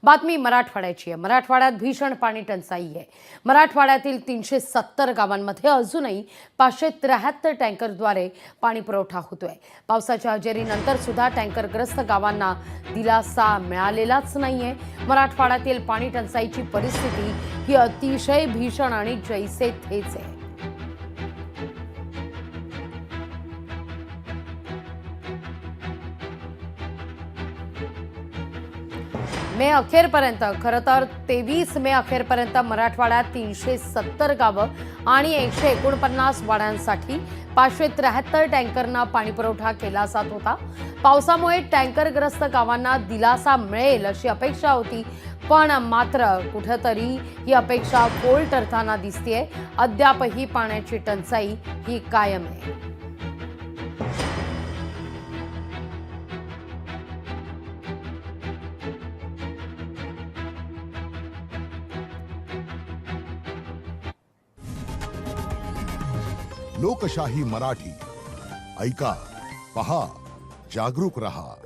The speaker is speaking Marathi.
बातमी मराठवाड्याची आहे। मराठवाड्यात भीषण पाणी टंचाई आहे। मराठवाड्यातील 370 गावांमध्ये अजूनही 573 टँकरद्वारे पाणी पुरवठा होतोय। पावसाच्या हजेरीनंतर सुद्धा टँकरग्रस्त गावांना दिलासा मिळालेलाच नाहीये। मराठवाड्यातील पाणी टंचाईची परिस्थिती ही अतिशय भीषण आणि जैसे थेच आहे। मे अखेरपर्यंत खरं तर 23 मे अखेरपर्यंत मराठवाड्यात 370 गावं आणि 149 वाड्यांसाठी 573 टँकरना पाणीपुरवठा केला जात होता। पावसामुळे टँकरग्रस्त गावांना दिलासा मिळेल अशी अपेक्षा होती, पण मात्र कुठेतरी ही अपेक्षा फोल ठरताना दिसतेय। अद्यापही पाण्याची टंचाई ही कायम आहे। लोकशाही मराठी ऐका, पहा, जागरूक रहा।